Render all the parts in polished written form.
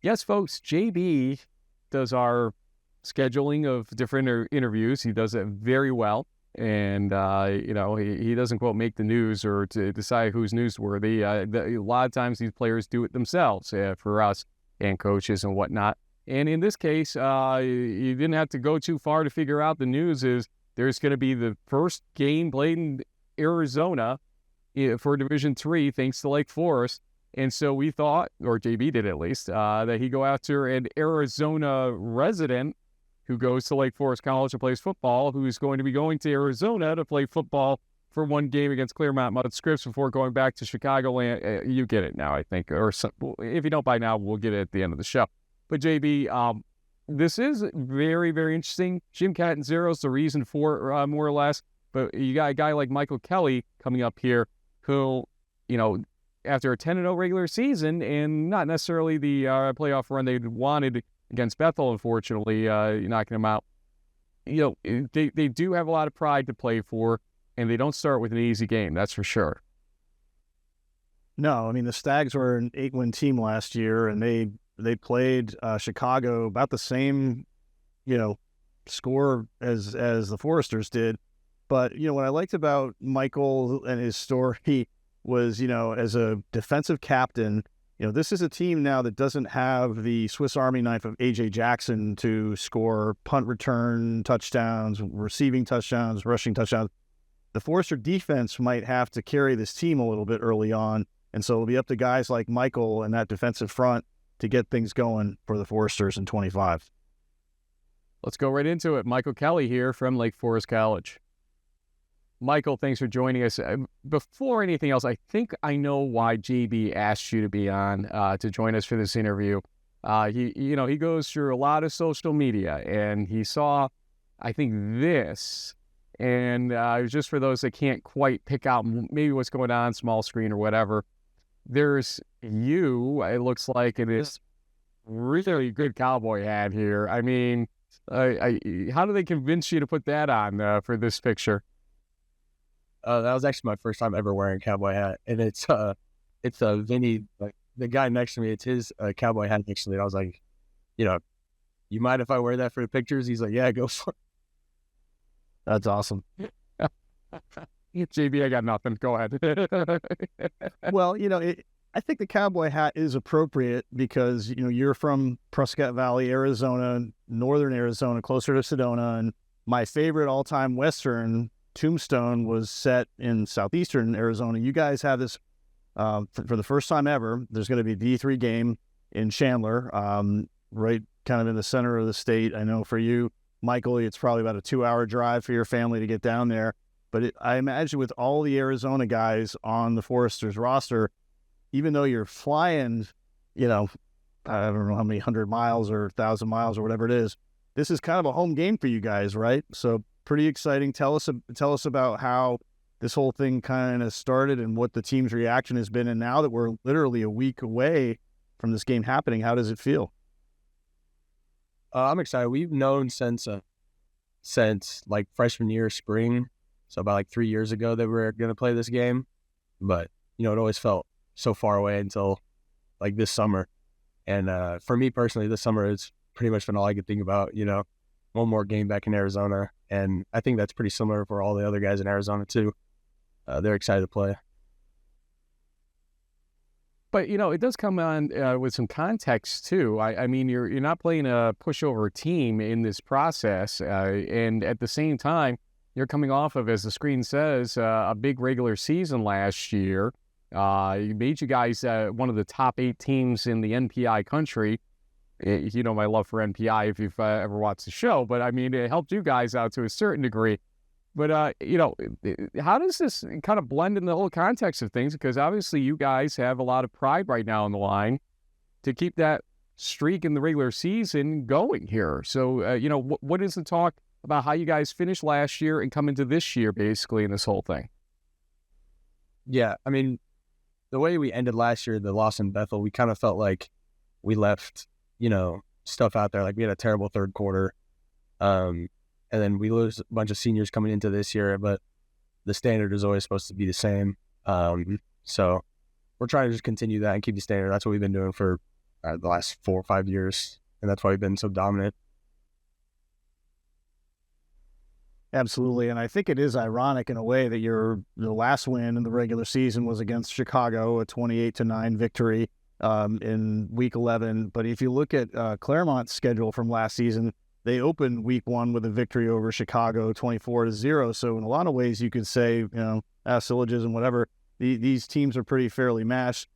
Yes, folks, JB does our scheduling of different interviews. He does it very well. And, he doesn't, quote, make the news or to decide who's newsworthy. A lot of times these players do it themselves for us and coaches and whatnot. And in this case, you didn't have to go too far to figure out the news is there's going to be the first game played in Arizona for Division III, thanks to Lake Forest. And so we thought, or JB did at least, that he'd go after an Arizona resident who goes to Lake Forest College and plays football, who's going to be going to Arizona to play football for one game against Claremont Mud Scripps before going back to Chicagoland. You get it now, I think. Or some, if you don't by now, we'll get it at the end of the show. But JB, this is very, very interesting. Jim Catanzaro's the reason for it, more or less. But you got a guy like Michael Kelley coming up here who, after a 10-0 regular season and not necessarily the playoff run they wanted against Bethel, unfortunately, knocking them out, they do have a lot of pride to play for, and they don't start with an easy game, that's for sure. No, I mean, the Stags were an 8-win team last year, and they played Chicago about the same, score as the Foresters did. But, what I liked about Michael and his story was, as a defensive captain, this is a team now that doesn't have the Swiss Army knife of A.J. Jackson to score punt return touchdowns, receiving touchdowns, rushing touchdowns. The Forester defense might have to carry this team a little bit early on, and so it'll be up to guys like Michael and that defensive front to get things going for the Foresters in 25. Let's go right into it. Michael Kelley here from Lake Forest College. Michael, thanks for joining us. Before anything else, I think I know why JB asked you to be on to join us for this interview. He goes through a lot of social media, and he saw, I think, this. And just for those that can't quite pick out maybe what's going on, small screen or whatever, there's you, it looks like, in this really good cowboy hat here. I mean, how do they convince you to put that on for this picture? That was actually my first time ever wearing a cowboy hat, and it's Vinny, like the guy next to me. It's his cowboy hat next to me. And I was like, you mind if I wear that for the pictures? He's like, yeah, go for it. That's awesome. JB, I got nothing. Go ahead. Well, I think the cowboy hat is appropriate because you're from Prescott Valley, Arizona, northern Arizona, closer to Sedona, and my favorite all-time Western, Tombstone, was set in southeastern Arizona. You guys have this for the first time ever. There's going to be a D3 game in Chandler, right kind of in the center of the state. I know for you, Michael, it's probably about a 2-hour drive for your family to get down there. But I imagine with all the Arizona guys on the Foresters roster, even though you're flying, I don't know how many 100 miles or 1,000 miles or whatever it is, this is kind of a home game for you guys, right? So pretty exciting. Tell us about how this whole thing kind of started and what the team's reaction has been. And now that we're literally a week away from this game happening, how does it feel? I'm excited. We've known since like freshman year, spring. So about like 3 years ago that we were going to play this game. But, it always felt so far away until like this summer. And for me personally, this summer it's pretty much been all I could think about, one more game back in Arizona. And I think that's pretty similar for all the other guys in Arizona too. They're excited to play. But, it does come on with some context too. I mean, you're not playing a pushover team in this process. And at the same time, you're coming off of, as the screen says, a big regular season last year. You made you guys one of the top 8 teams in the NPI country. You know my love for NPI if you've ever watched the show. But, I mean, it helped you guys out to a certain degree. But, how does this kind of blend in the whole context of things? Because obviously you guys have a lot of pride right now on the line to keep that streak in the regular season going here. So, what is the talk about how you guys finished last year and come into this year, basically, in this whole thing? Yeah, I mean, the way we ended last year, the loss in Bethel, we kind of felt like we left, stuff out there. Like we had a terrible third quarter. And then we lose a bunch of seniors coming into this year, but the standard is always supposed to be the same. So we're trying to just continue that and keep the standard. That's what we've been doing for the last 4 or 5 years, and that's why we've been so dominant. Absolutely, and I think it is ironic in a way that the last win in the regular season was against Chicago, a 28-9 victory in Week 11. But if you look at Claremont's schedule from last season, they opened Week 1 with a victory over Chicago, 24-0. So in a lot of ways, you could say, syllogism, whatever, these teams are pretty fairly matched.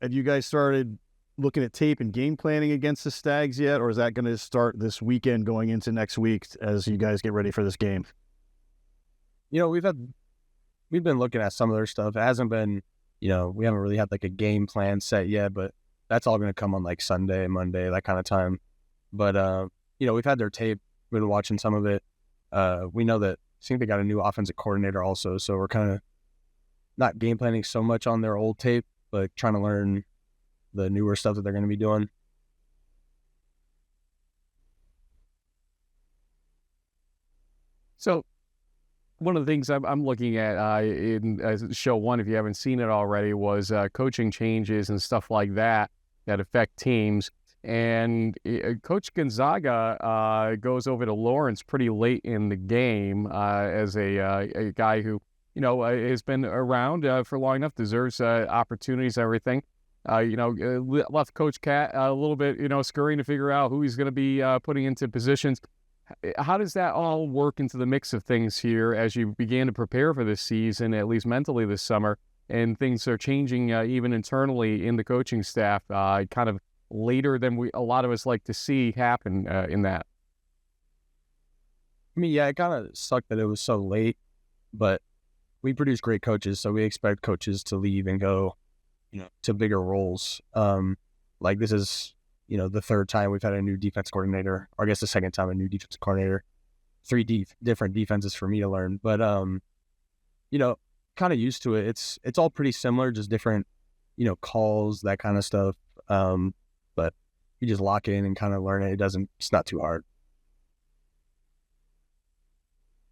Have you guys started looking at tape and game planning against the Stags yet, or is that going to start this weekend going into next week as you guys get ready for this game? We've been looking at some of their stuff. It hasn't been, we haven't really had like a game plan set yet, but that's all going to come on like Sunday, Monday, that kind of time. But, we've had their tape, been watching some of it. We know that I think they got a new offensive coordinator also, so we're kind of not game planning so much on their old tape, but trying to learn the newer stuff that they're going to be doing. So one of the things I'm looking at in show 1, if you haven't seen it already, was coaching changes and stuff like that affect teams. And Coach Gonzaga goes over to Lawrence pretty late in the game as a guy who, has been around for long enough, deserves opportunities and everything. Left Coach Cat a little bit, scurrying to figure out who he's going to be putting into positions. How does that all work into the mix of things here as you begin to prepare for this season, at least mentally this summer, and things are changing even internally in the coaching staff kind of later than a lot of us like to see happen in that? I mean, yeah, it kind of sucked that it was so late, but we produce great coaches, so we expect coaches to leave and go to bigger roles. Like this is, the third time we've had a new defense coordinator, or I guess the second time a new defense coordinator, 3 different defenses for me to learn. But, kind of used to it. It's all pretty similar, just different, calls, that kind of stuff. But you just lock in and kind of learn it. It's not too hard.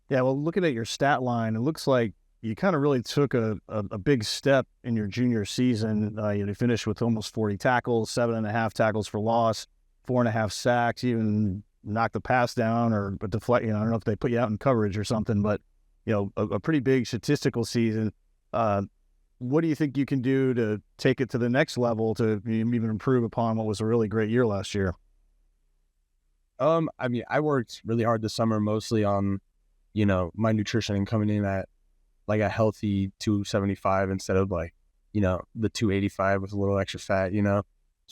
Yeah, well, looking at your stat line, it looks like you kind of really took a big step in your junior season. You finished with almost 40 tackles, 7.5 tackles for loss, 4.5 sacks, even knocked the pass down or deflect. I don't know if they put you out in coverage or something, but a pretty big statistical season. What do you think you can do to take it to the next level to even improve upon what was a really great year last year? I mean, I worked really hard this summer, mostly on, my nutrition and coming in at like a healthy 275 instead of like, the 285 with a little extra fat, so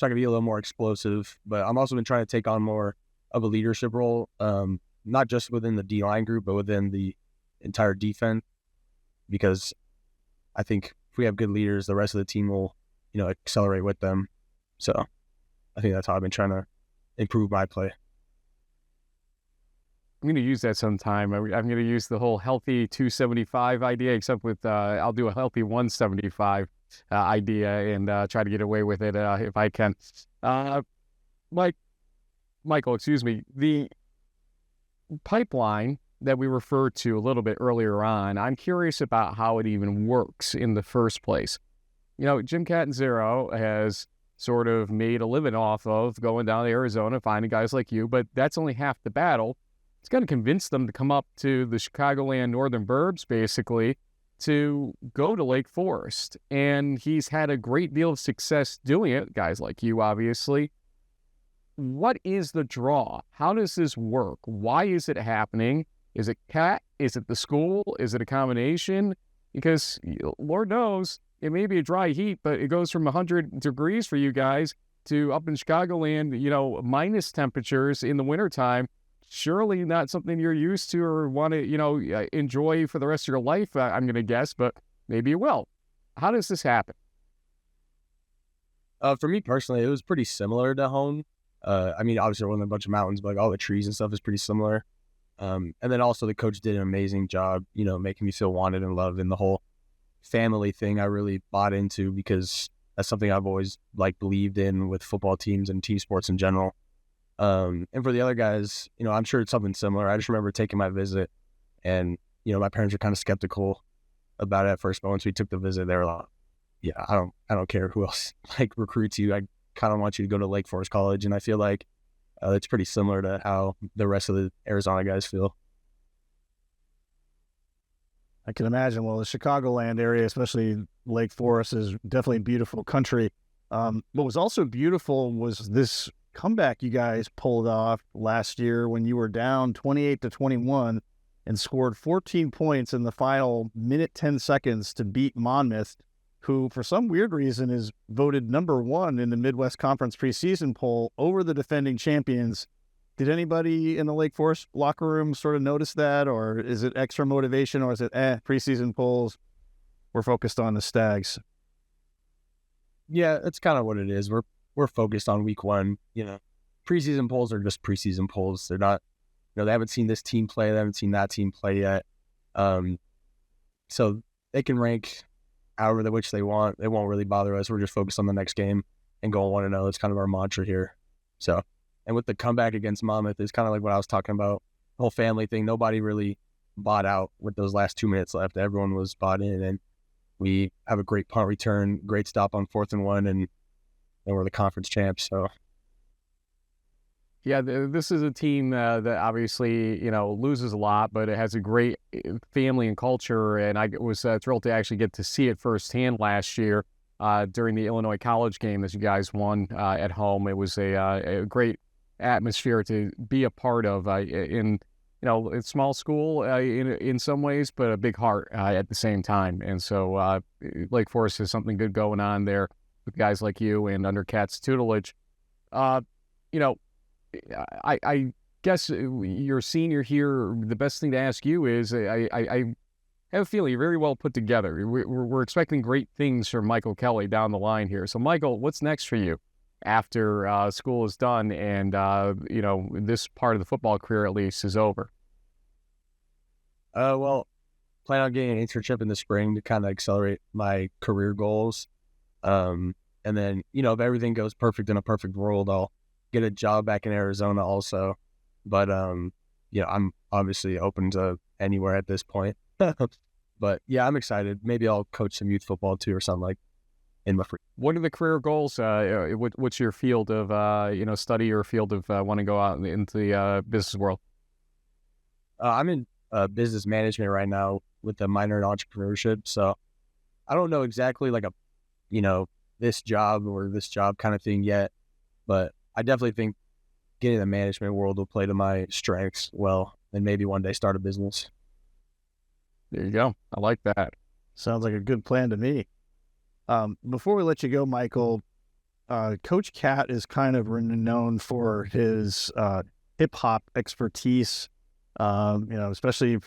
I can be a little more explosive. But I'm also been trying to take on more of a leadership role, not just within the D-line group, but within the entire defense, because I think if we have good leaders, the rest of the team will, accelerate with them. So I think that's how I've been trying to improve my play. I'm going to use that sometime. I'm going to use the whole healthy 275 idea, except with I'll do a healthy 175 idea and try to get away with it if I can. Michael, excuse me, the pipeline that we referred to a little bit earlier on, I'm curious about how it even works in the first place. Jim Catanzaro has sort of made a living off of going down to Arizona, finding guys like you, but that's only half the battle. It's got to convince them to come up to the Chicagoland Northern Burbs, basically, to go to Lake Forest. And he's had a great deal of success doing it, guys like you, obviously. What is the draw? How does this work? Why is it happening? Is it Cat? Is it the school? Is it a combination? Because Lord knows it may be a dry heat, but it goes from 100 degrees for you guys to up in Chicagoland, minus temperatures in the wintertime. Surely not something you're used to or want to, enjoy for the rest of your life, I'm going to guess, but maybe you will. How does this happen? For me personally, it was pretty similar to home. I mean, obviously, there wasn't a bunch of mountains, but like all the trees and stuff is pretty similar. And then also the coach did an amazing job, making me feel wanted and loved, and the whole family thing I really bought into, because that's something I've always believed in with football teams and team sports in general. And for the other guys, I'm sure it's something similar. I just remember taking my visit, and my parents were kind of skeptical about it at first, but once we took the visit, they were like, "Yeah, I don't care who else recruits you. kind of want you to go to Lake Forest College. And I feel like it's pretty similar to how the rest of the Arizona guys feel. I can imagine. Well, the Chicagoland area, especially Lake Forest, is definitely beautiful country. What was also beautiful was this comeback you guys pulled off last year when you were down 28-21 and scored 14 points in the final minute 10 seconds to beat Monmouth, who for some weird reason is voted number 1 in the Midwest Conference preseason poll over the defending champions. Did anybody in the Lake Forest locker room sort of notice that, or is it extra motivation, or is it preseason polls? We're focused on the Stags. Yeah, it's kind of what it is. We're focused on week 1. Preseason polls are just preseason polls. They're not, they haven't seen this team play. They haven't seen that team play yet. So they can rank however which they want. It won't really bother us. We're just focused on the next game and going 1-0. It's kind of our mantra here. So, and with the comeback against Monmouth, it's kind of like what I was talking about, the whole family thing. Nobody really bought out with those last 2 minutes left. Everyone was bought in, and we have a great punt return, great stop on 4th and 1, and we're the conference champs. So, yeah, this is a team that obviously, loses a lot, but it has a great family and culture. And I was thrilled to actually get to see it firsthand last year during the Illinois College game that you guys won at home. It was a great atmosphere to be a part of in small school in some ways, but a big heart at the same time. And so Lake Forest has something good going on there with guys like you and under Kat's tutelage. I guess you're a senior here. The best thing to ask you is I have a feeling you're very well put together. We're expecting great things from Michael Kelley down the line here. So, Michael, what's next for you after school is done and, this part of the football career at least is over? Well, plan on getting an internship in the spring to kind of accelerate my career goals. And then, if everything goes perfect in a perfect world, I'll get a job back in Arizona also. But, I'm obviously open to anywhere at this point. But, yeah, I'm excited. Maybe I'll coach some youth football too or something like in my free. What are the career goals? What's your field of, study or field of want to go out into the business world? I'm in business management right now with a minor in entrepreneurship. So I don't know exactly like this job or this job kind of thing yet, but I definitely think getting the management world will play to my strengths well, and maybe one day start a business. There you go. I like that. Sounds like a good plan to me. Before we let you go, Michael, Coach Cat is kind of renowned for his hip-hop expertise, especially,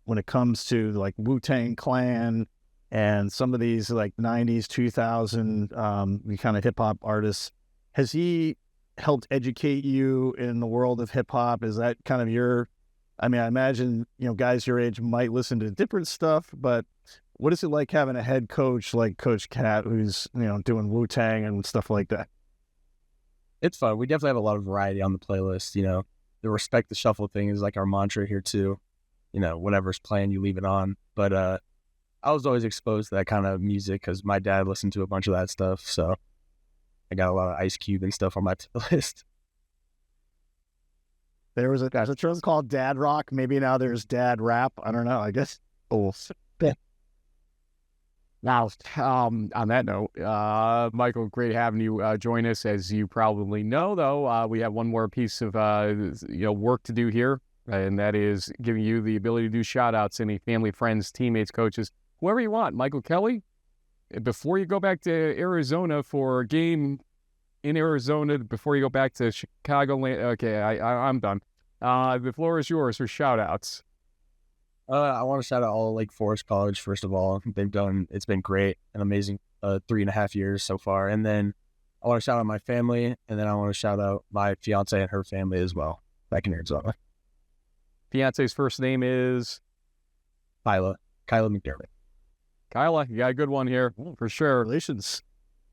when it comes to like Wu-Tang Clan and some of these like 90s, 2000 kind of hip-hop artists. Has he helped educate you in the world of hip-hop? Is that kind of I imagine, guys your age might listen to different stuff, but what is it like having a head coach like Coach Cat who's, doing Wu-Tang and stuff like that? It's fun. We definitely have a lot of variety on the playlist. The respect the shuffle thing is like our mantra here too. Whatever's playing, you leave it on. But I was always exposed to that kind of music because my dad listened to a bunch of that stuff. So I got a lot of Ice Cube and stuff on my playlist. There was a term called dad rock. Maybe now there's dad rap. I don't know. I guess. Oh. Now, on that note, Michael, great having you join us. As you probably know, though, we have one more piece of work to do here, and that is giving you the ability to do shout-outs to any family, friends, teammates, coaches, whoever you want. Michael Kelley, before you go back to Arizona for a game in Arizona, before you go back to Chicago, okay, I'm done. The floor is yours for shout-outs. I want to shout out all Lake Forest College, first of all. It's been great, an amazing 3.5 years so far. And then I want to shout out my family, and then I want to shout out my fiance and her family as well, back in Arizona. Fiance's first name is? Kyla McDermott. Kyla, you got a good one here, for sure. Relations.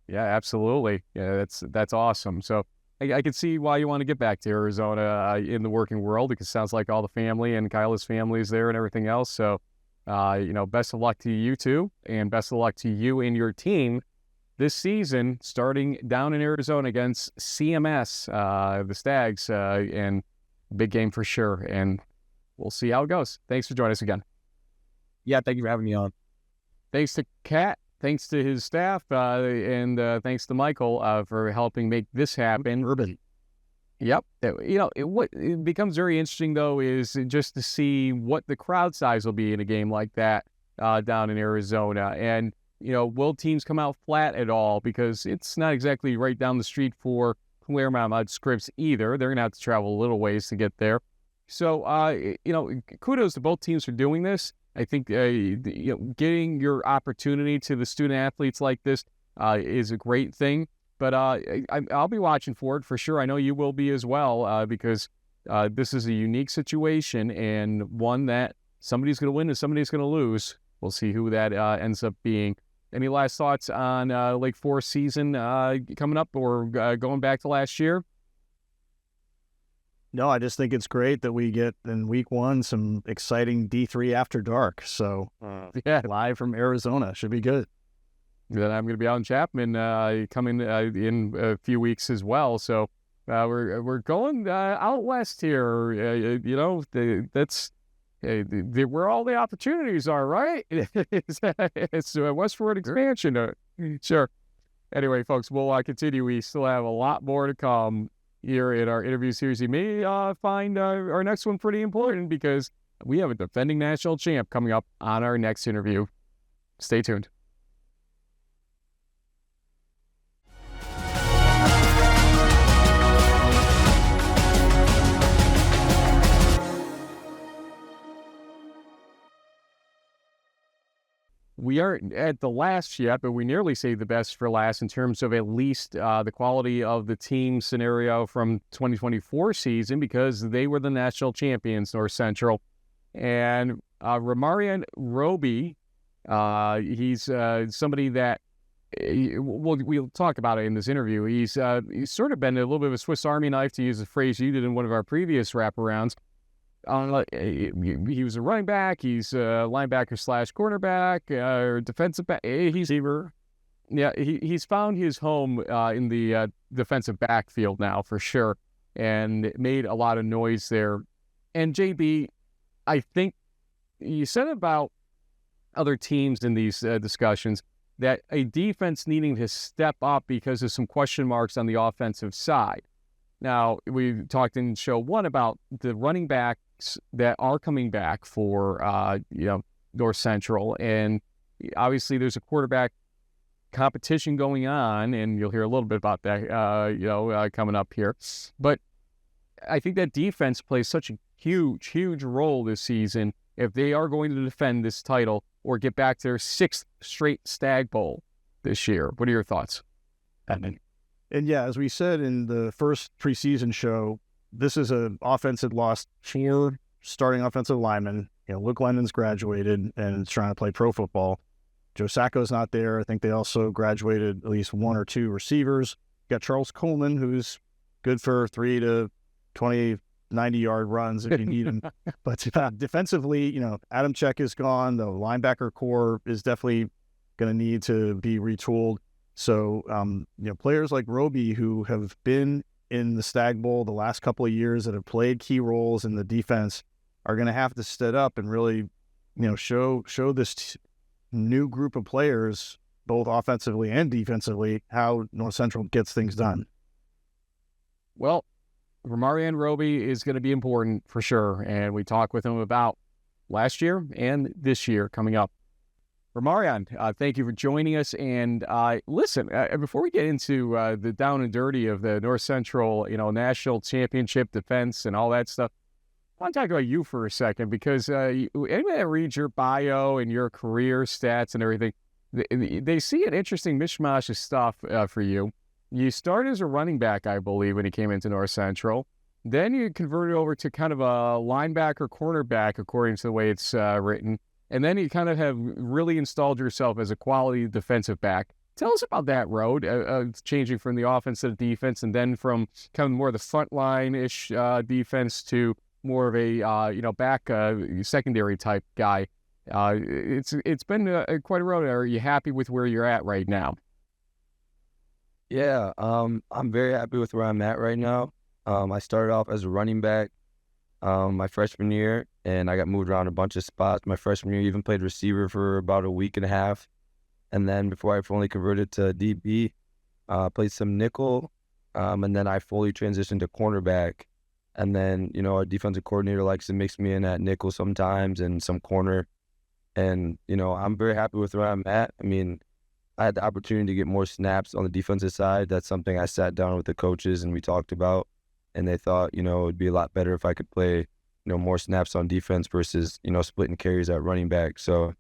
Yeah, absolutely. Yeah, that's awesome. So I can see why you want to get back to Arizona in the working world, because it sounds like all the family and Kyla's family is there and everything else. So, best of luck to you two, and best of luck to you and your team this season, starting down in Arizona against CMS, the Stags, and big game for sure. And we'll see how it goes. Thanks for joining us again. Yeah, thank you for having me on. Thanks to Kat, thanks to his staff, and thanks to Michael for helping make this happen. Urban. Yep. What it becomes very interesting, though, is just to see what the crowd size will be in a game like that down in Arizona. And, will teams come out flat at all? Because it's not exactly right down the street for Claremont Scripps either. They're going to have to travel a little ways to get there. So, kudos to both teams for doing this. I think getting your opportunity to the student athletes like this is a great thing. But I'll be watching for it for sure. I know you will be as well, because this is a unique situation and one that somebody's going to win and somebody's going to lose. We'll see who that ends up being. Any last thoughts on Lake Forest season coming up or going back to last year? No, I just think it's great that we get in week 1 some exciting D3 after dark. So live from Arizona should be good. Then I'm going to be out in Chapman coming in a few weeks as well. So we're going out west here. That's where all the opportunities are, right? It's westward expansion. Sure. Anyway, folks, we'll continue. We still have a lot more to come here in our interview series. You may find our next one pretty important because we have a defending national champ coming up on our next interview. Stay tuned. We aren't at the last yet, but we nearly saved the best for last in terms of at least the quality of the team scenario from 2024 season, because they were the national champions, North Central. And Rahmareon Roby, he's somebody that we'll talk about it in this interview. He's sort of been a little bit of a Swiss Army knife, to use a phrase you did in one of our previous wraparounds. He was a running back. He's a linebacker / cornerback or defensive back. He's found his home in the defensive backfield now for sure, and made a lot of noise there. And JB, I think you said about other teams in these discussions that a defense needing to step up because of some question marks on the offensive side. Now, we talked in show 1 about the running backs that are coming back for, North Central. And obviously there's a quarterback competition going on, and you'll hear a little bit about that, coming up here. But I think that defense plays such a huge, huge role this season if they are going to defend this title or get back to their 6th straight Stag Bowl this year. What are your thoughts? And yeah, as we said in the first preseason show, this is an offense that lost 4 starting offensive linemen. Luke London's graduated and is trying to play pro football. Joe Sacco's not there. I think they also graduated at least 1 or 2 receivers. Got Charles Coleman, who's good for 3 to 20, 90-yard runs if you need him. But defensively, Adam Check is gone. The linebacker core is definitely going to need to be retooled. So, players like Roby, who have been in the Stag Bowl the last couple of years, that have played key roles in the defense, are going to have to step up and really, show this new group of players, both offensively and defensively, how North Central gets things done. Well, Rahmareon Roby is going to be important for sure, and we talked with him about last year and this year coming up. Rahmareon, thank you for joining us. And listen, before we get into the down and dirty of the North Central, national championship defense and all that stuff, I want to talk about you for a second, because anybody that reads your bio and your career stats and everything, they see an interesting mishmash of stuff for you. You started as a running back, I believe, when you came into North Central. Then you converted over to kind of a linebacker, cornerback, according to the way it's written. And then you kind of have really installed yourself as a quality defensive back. Tell us about that road, changing from the offense to the defense, and then from kind of more of the frontline-ish defense to more of a back secondary type guy. It's been quite a road. Are you happy with where you're at right now? Yeah, I'm very happy with where I'm at right now. I started off as a running back my freshman year, and I got moved around a bunch of spots. My freshman year, even played receiver for about a week and a half. And then before I fully converted to DB, played some nickel, and then I fully transitioned to cornerback. And then, our defensive coordinator likes to mix me in at nickel sometimes and some corner. And, I'm very happy with where I'm at. I mean, I had the opportunity to get more snaps on the defensive side. That's something I sat down with the coaches and we talked about. And they thought, it would be a lot better if I could play, more snaps on defense versus, splitting carries at running back. So,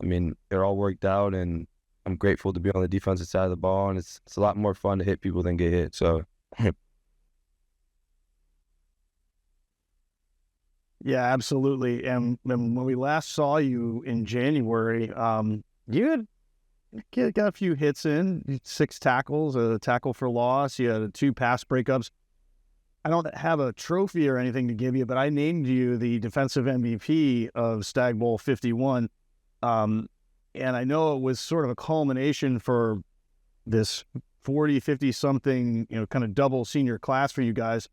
I mean, it all worked out, and I'm grateful to be on the defensive side of the ball, and it's a lot more fun to hit people than get hit. So, Yeah, absolutely. And when we last saw you in January, you had got a few hits in, 6 tackles, a tackle for loss. You had 2 pass breakups. I don't have a trophy or anything to give you, but I named you the defensive MVP of Stag Bowl 51. And I know it was sort of a culmination for this 40, 50-something, kind of double senior class for you guys.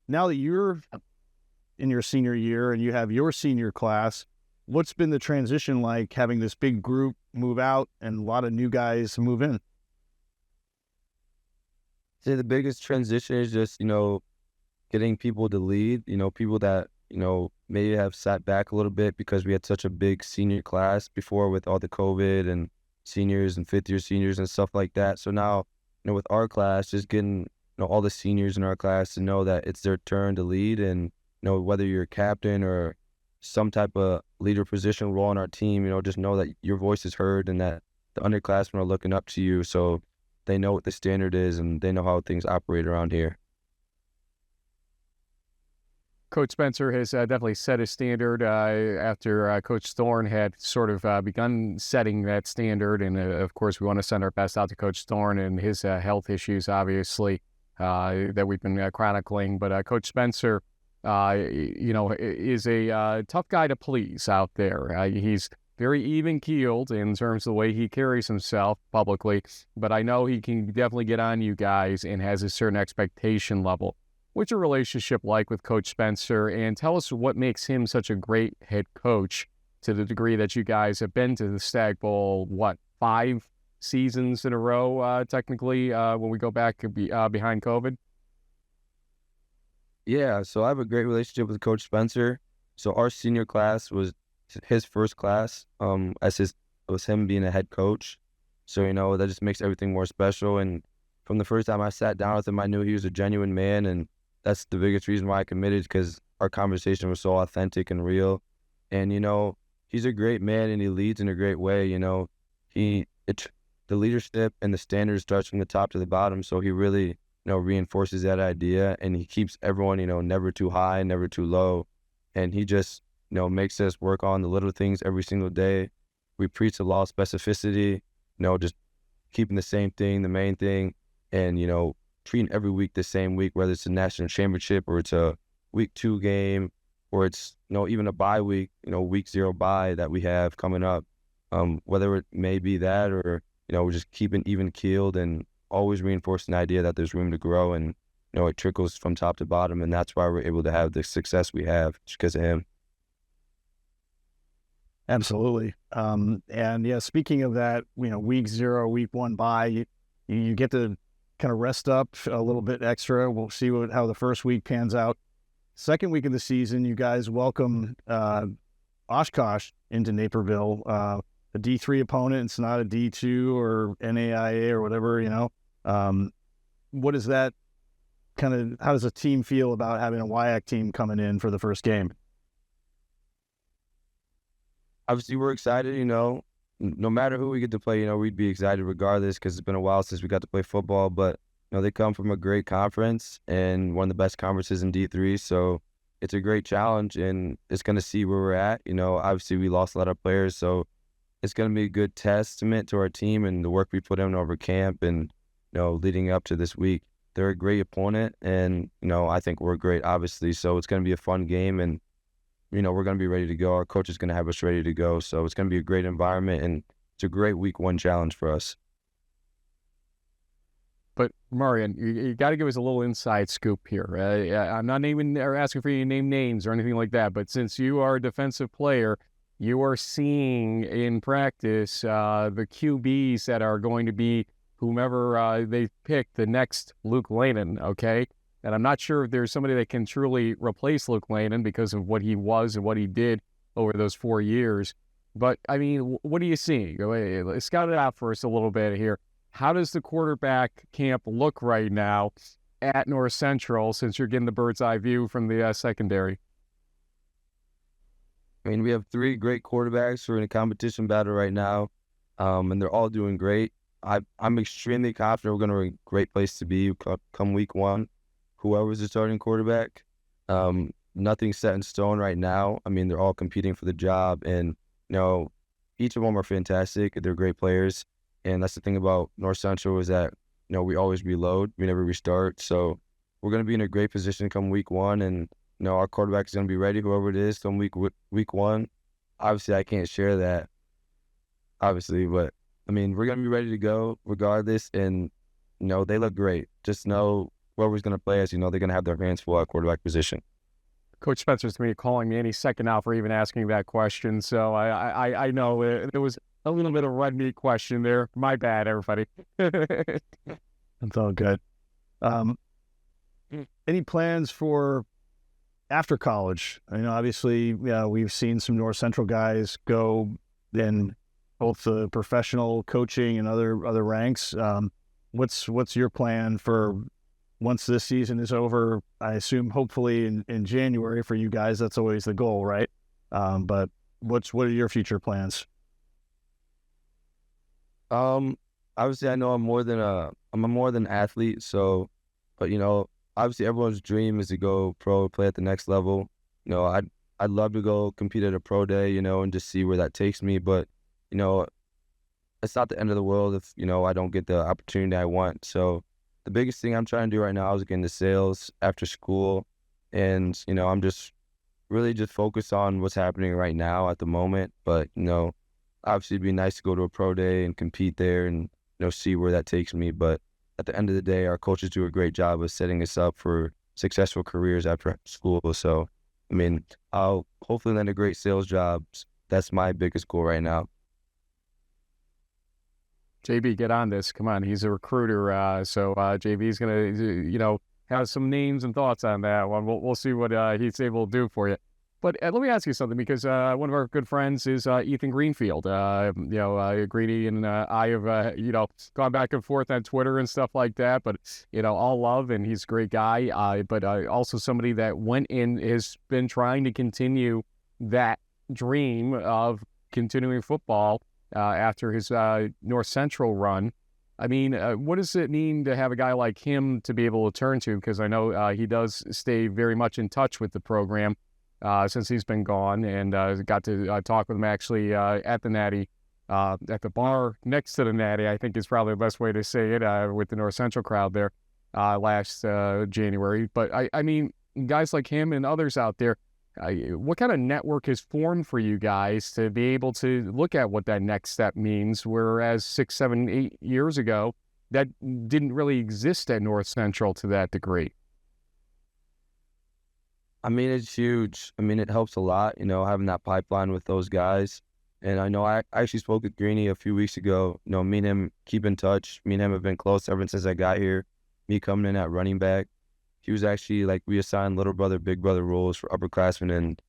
Now that you're in your senior year and you have your senior class, what's been the transition like having this big group move out and a lot of new guys move in? say the biggest transition is just, getting people to lead, people that, maybe have sat back a little bit because we had such a big senior class before with all the COVID and seniors and fifth-year seniors and stuff like that. So now, with our class, just getting, all the seniors in our class to know that it's their turn to lead, and, whether you're a captain or some type of leader position role on our team, just know that your voice is heard and that the underclassmen are looking up to you, so they know what the standard is and they know how things operate around here. Coach Spencer has definitely set a standard after Coach Thorne had sort of begun setting that standard. And of course, we want to send our best out to Coach Thorne and his health issues, obviously, that we've been chronicling. But Coach Spencer, is a tough guy to please out there. He's very even-keeled in terms of the way he carries himself publicly, but I know he can definitely get on you guys and has a certain expectation level. What's your relationship like with Coach Spencer? And tell us what makes him such a great head coach to the degree that you guys have been to the Stag Bowl, 5 seasons in a row, technically, when we go back behind COVID? Yeah, so I have a great relationship with Coach Spencer. So our senior class was his first class, it was him being a head coach. So, that just makes everything more special. And from the first time I sat down with him, I knew he was a genuine man, and that's the biggest reason why I committed, because our conversation was so authentic and real. And, he's a great man, and he leads in a great way. The leadership and the standards starts from the top to the bottom. So he really, reinforces that idea, and he keeps everyone, never too high, never too low. And he just, makes us work on the little things every single day. We preach the law of specificity, just keeping the same thing, the main thing, and, treating every week the same week, whether it's a national championship or it's a week 2 game, or it's, even a bye week, week 0 bye that we have coming up. Whether it may be that or, we're just keeping even keeled and always reinforcing the idea that there's room to grow, and, it trickles from top to bottom. And that's why we're able to have the success we have, just because of him. Absolutely. And yeah, speaking of that, week 0, week 1 bye, you get to kind of rest up a little bit extra. We'll see how the first week pans out. Second week of the season, you guys welcome Oshkosh into Naperville, a D3 opponent. It's not a D2 or NAIA or whatever, What is that how does a team feel about having a WIAC team coming in for the first game? Obviously, we're excited, no matter who we get to play, we'd be excited regardless, because it's been a while since we got to play football. But, they come from a great conference and one of the best conferences in D3. So it's a great challenge, and it's going to see where we're at. Obviously we lost a lot of players, so it's going to be a good testament to our team and the work we put in over camp and, leading up to this week. They're a great opponent, and, I think we're great, obviously. So it's going to be a fun game, and, we're going to be ready to go. Our coach is going to have us ready to go. So it's going to be a great environment, and it's a great week 1 challenge for us. But Marion, you got to give us a little inside scoop here. I'm not naming or asking for you to name names or anything like that, but since you are a defensive player, you are seeing in practice the QBs that are going to be whomever they pick the next Luke Lannon, okay? And I'm not sure if there's somebody that can truly replace Luke Lannon because of what he was and what he did over those 4 years. But, I mean, what are you seeing? Let's scout it out for us a little bit here. How does the quarterback camp look right now at North Central since you're getting the bird's eye view from the secondary? I mean, we have 3 great quarterbacks who are in a competition battle right now, and they're all doing great. I'm extremely confident we're going to be a great place to be come week 1, whoever's the starting quarterback. Nothing's set in stone right now. I mean, they're all competing for the job, and, each of them are fantastic. They're great players. And that's the thing about North Central is that, we always reload. We never restart. So we're going to be in a great position come week 1. And, our quarterback is going to be ready, whoever it is, come week 1. Obviously, I can't share that, obviously. But, I mean, we're going to be ready to go regardless. And, they look great. Just know whoever's going to play us, they're going to have their hands full at quarterback position. Coach Spencer's going to be calling me any second now for even asking that question. So I know there was a little bit of red meat question there. My bad, everybody. That's all good. Any plans for after college? Obviously, we've seen some North Central guys go in both the professional coaching and other ranks. What's your plan for once this season is over? I assume hopefully in January for you guys. That's always the goal, right? But what are your future plans? Obviously I know I'm more than an athlete, so, but obviously everyone's dream is to go pro, play at the next level. I'd love to go compete at a pro day, and just see where that takes me, but it's not the end of the world if I don't get the opportunity I want. So the biggest thing I'm trying to do right now is get into sales after school, and I'm just really just focused on what's happening right now at the moment, but obviously it'd be nice to go to a pro day and compete there and see where that takes me. But at the end of the day, our coaches do a great job of setting us up for successful careers after school. So I mean, I'll hopefully land a great sales job. That's my biggest goal right now. JB, get on this. Come on, he's a recruiter. So JB's gonna have some names and thoughts on that one. We'll see what he's able to do for you. But let me ask you something, because one of our good friends is Ethan Greenfield. Greedy and I have, gone back and forth on Twitter and stuff like that. But, all love, and he's a great guy. But also somebody that went in, has been trying to continue that dream of continuing football after his North Central run. I mean, what does it mean to have a guy like him to be able to turn to? Because I know he does stay very much in touch with the program. Since he's been gone, and got to talk with him actually at the Natty, at the bar next to the Natty, I think is probably the best way to say it, with the North Central crowd there last January. But I mean, guys like him and others out there, what kind of network is formed for you guys to be able to look at what that next step means, whereas 6, 7, 8 years ago, that didn't really exist at North Central to that degree? I mean, it's huge. I mean, it helps a lot, having that pipeline with those guys. And I know I actually spoke with Greeny a few weeks ago. Me and him keep in touch. Me and him have been close ever since I got here. Me coming in at running back. He was actually we assigned little brother, big brother roles for upperclassmen and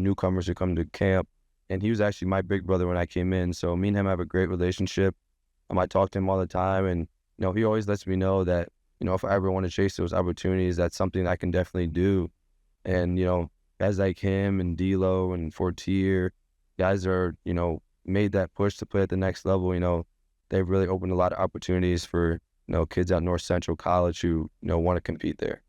newcomers who come to camp. And he was actually my big brother when I came in. So me and him have a great relationship. I talk to him all the time, and he always lets me know that if I ever want to chase those opportunities, that's something I can definitely do. And, guys like him and D'Lo and Fortier, guys are, made that push to play at the next level. They've really opened a lot of opportunities for, kids at North Central College who, want to compete there.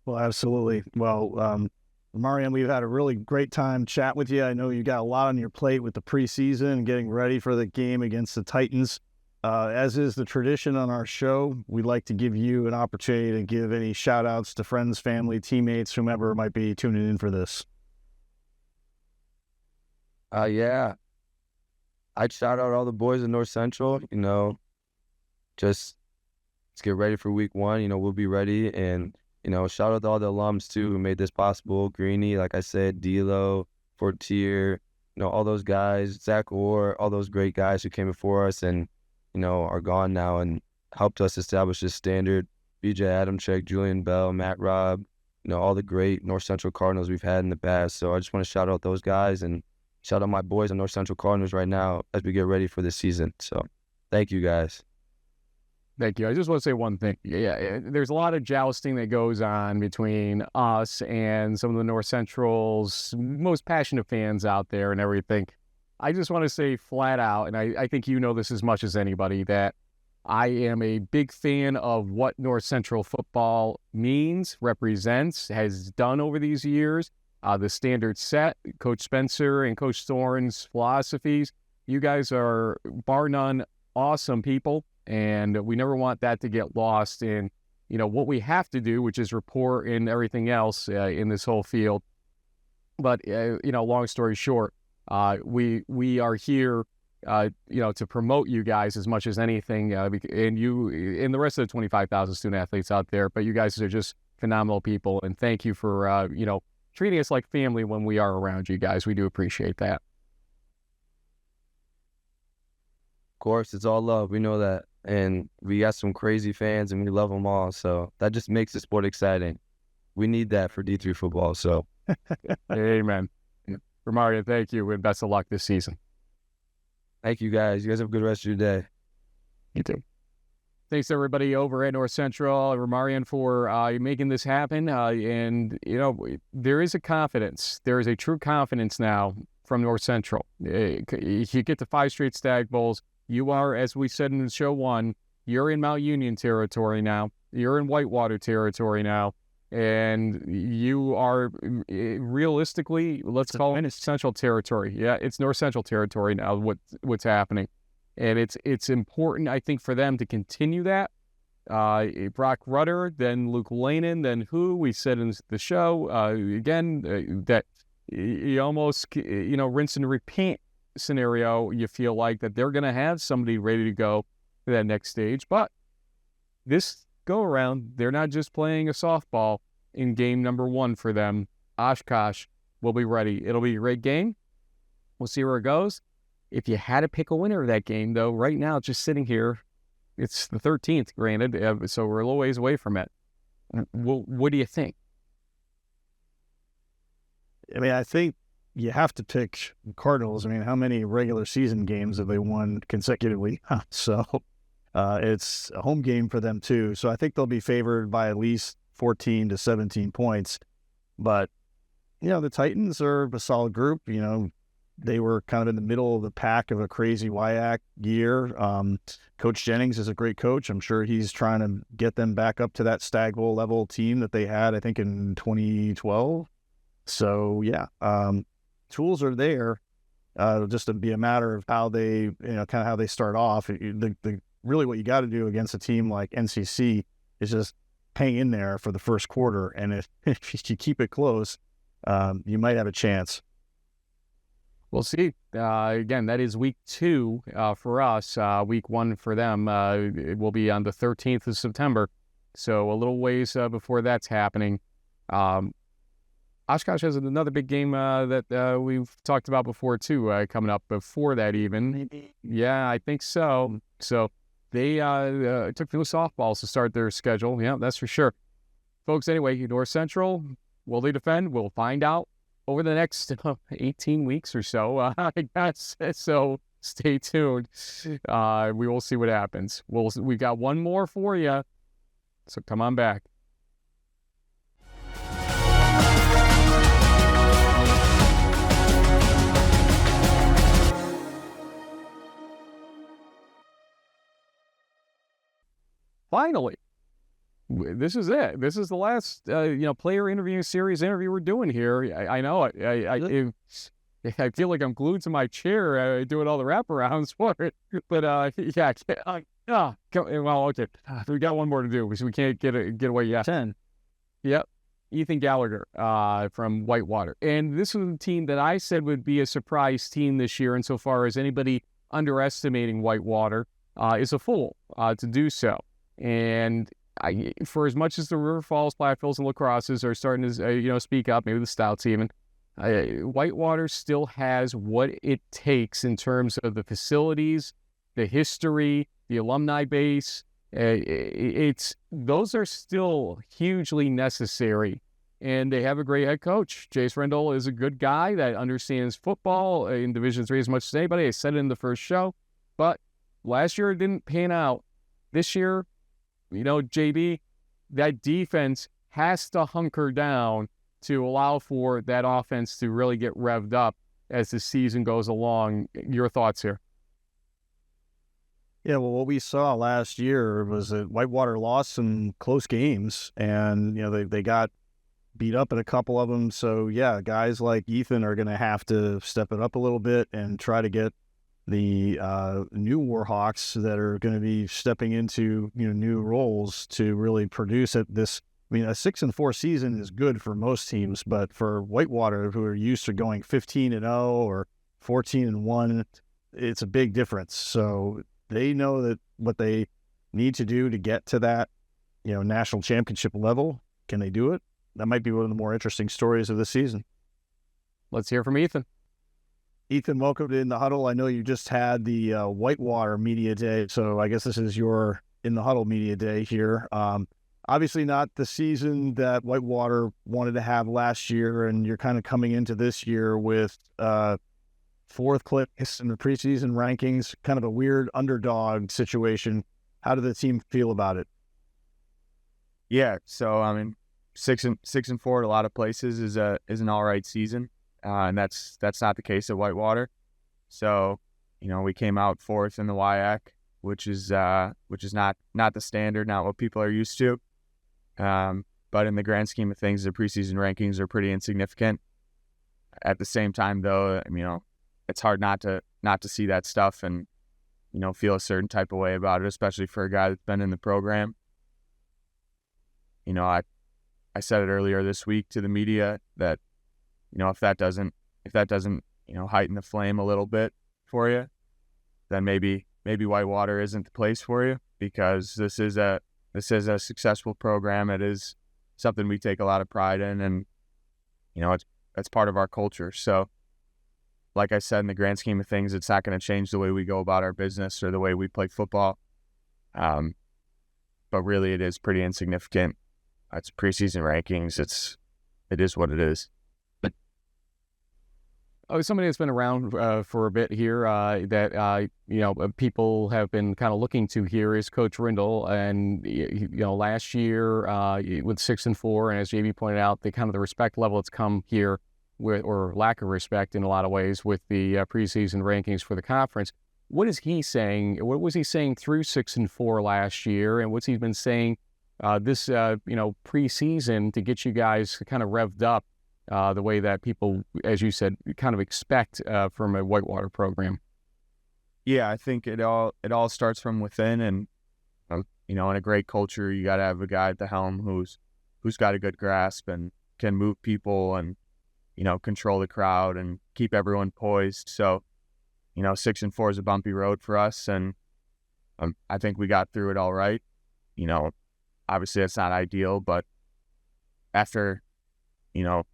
Well, absolutely. Well, Rahmareon, we've had a really great time chatting with you. I know you got a lot on your plate with the preseason and getting ready for the game against the Titans. As is the tradition on our show, we'd like to give you an opportunity to give any shout-outs to friends, family, teammates, whomever might be tuning in for this. Yeah. I'd shout out all the boys in North Central. just let's get ready for week 1. You know, we'll be ready. And, you know, shout out to all the alums, too, who made this possible. Greeny, like I said, D'Lo, Fortier, you know, all those guys, Zach Orr, all those great guys who came before us and, you know, are gone now and helped us establish this standard. BJ Adamczyk, Julian Bell, Matt Robb, you know, all the great North Central Cardinals we've had in the past. So I just want to shout out those guys and shout out my boys on North Central Cardinals right now as we get ready for this season. So thank you, guys. Thank you. I just want to say one thing. Yeah, there's a lot of jousting that goes on between us and some of the North Central's most passionate fans out there and everything. I just want to say flat out, and I think you know this as much as anybody, that I am a big fan of what North Central football means, represents, has done over these years. The standard set, Coach Spencer and Coach Thorne's philosophies. You guys are, bar none, awesome people. And we never want that to get lost in, you know, what we have to do, which is report and everything else in this whole field. But, you know, long story short, we are here, you know, to promote you guys as much as anything. And you and the rest of the 25,000 student athletes out there. But you guys are just phenomenal people. And thank you for, you know, treating us like family when we are around you guys. We do appreciate that. Of course, it's all love. We know that. And we got some crazy fans, and we love them all. So that just makes the sport exciting. We need that for D3 football. So, amen. Rahmareon, thank you, and best of luck this season. Thank you, guys. You guys have a good rest of your day. You too. Thanks, everybody over at North Central. Rahmareon for making this happen. And, you know, there is a confidence. There is a true confidence now from North Central. You get to 5 straight Stag Bowls. You are, as we said in show 1, you're in Mount Union territory now. You're in Whitewater territory now. And you are realistically, let's call it Central territory. Yeah, it's North Central territory now, what's happening. And it's important, I think, for them to continue that. Brock Rudder, then Luke Lanin, then who we said in the show, again, that you almost, you know, rinse and repeat scenario. You feel like that they're going to have somebody ready to go to that next stage. But this go around, they're not just playing a softball in game number 1 for them. Oshkosh will be ready. It'll be a great game. We'll see where it goes. If you had to pick a winner of that game, though, right now, just sitting here, it's the 13th, granted, so we're a little ways away from it. What do you think? I mean, I think you have to pick Cardinals. I mean, how many regular season games have they won consecutively? So it's a home game for them, too. So I think they'll be favored by at least 14 to 17 points. But, you know, the Titans are a solid group. You know, they were kind of in the middle of the pack of a crazy WIAC year. Coach Jennings is a great coach. I'm sure he's trying to get them back up to that Stag Bowl level team that they had, I think, in 2012. So, yeah, tools are there. It'll just be a matter of how they, you know, kind of how they start off. Really what you got to do against a team like NCC is just hang in there for the first quarter. And if you keep it close, you might have a chance. We'll see. Again, that is week 2 for us. Week 1 for them. It will be on the 13th of September. So a little ways before that's happening. Oshkosh has another big game that we've talked about before, too, coming up before that even. Maybe. Yeah, I think so. So they took no softballs to start their schedule. Yeah, that's for sure. Folks, anyway, North Central, will they defend? We'll find out over the next 18 weeks or so, I guess. So stay tuned. We will see what happens. We've got one more for you, so come on back. Finally, this is it. This is the last, player interview series interview we're doing here. I know it. I feel like I'm glued to my chair doing all the wraparounds for it. But well, okay. We got one more to do because we can't get away yet. 10. Yep. Ethan Gallagher from Whitewater. And this was a team that I said would be a surprise team this year insofar as anybody underestimating Whitewater. is a fool to do so. And for as much as the River Falls, Platteville's, and La Crosses are starting to speak up, maybe the Stouts even, Whitewater still has what it takes in terms of the facilities, the history, the alumni base. Those are still hugely necessary. And they have a great head coach. Jace Rendell is a good guy that understands football in Division III as much as anybody. I said it in the first show. But last year it didn't pan out. This year, JB, that defense has to hunker down to allow for that offense to really get revved up as the season goes along. Your thoughts here? Yeah, well, what we saw last year was that Whitewater lost some close games, and they got beat up in a couple of them. So yeah, guys like Ethan are going to have to step it up a little bit and try to get the new Warhawks that are going to be stepping into new roles to really produce at this. I mean, a 6-4 season is good for most teams, but for Whitewater, who are used to going 15-0 or 14-1, it's a big difference. So they know that what they need to do to get to that, national championship level. Can they do it? That might be one of the more interesting stories of the season. Let's hear from Ethan. Ethan, welcome to In the Huddle. I know you just had the Whitewater Media Day, so I guess this is your In the Huddle Media Day here. Obviously not the season that Whitewater wanted to have last year, and you're kind of coming into this year with fourth place in the preseason rankings, kind of a weird underdog situation. How did the team feel about it? Yeah, so I mean, 6-4 at a lot of places is an all right season, and that's not the case at Whitewater. So, we came out fourth in the WIAC, which is not the standard, not what people are used to. But in the grand scheme of things, the preseason rankings are pretty insignificant. At the same time, though, it's hard not to see that stuff and feel a certain type of way about it, especially for a guy that's been in the program. I said it earlier this week to the media that, if that doesn't heighten the flame a little bit for you, then maybe Whitewater isn't the place for you, because this is a successful program. It is something we take a lot of pride in, and that's part of our culture. So, like I said, in the grand scheme of things, it's not going to change the way we go about our business or the way we play football. But really, it is pretty insignificant. It's preseason rankings. It is what it is. Somebody that's been around for a bit here that people have been kind of looking to here is Coach Rendell. And last year with 6-4, and as JB pointed out, the respect level that's come here with, or lack of respect in a lot of ways, with the preseason rankings for the conference. What is he saying? What was he saying through 6-4 last year, and what's he been saying this preseason to get you guys kind of revved up the way that people, as you said, kind of expect from a Whitewater program? Yeah, I think it all starts from within, and in a great culture, you got to have a guy at the helm who's got a good grasp and can move people and control the crowd and keep everyone poised. So 6-4 is a bumpy road for us, and I think we got through it all right. Obviously it's not ideal, but after you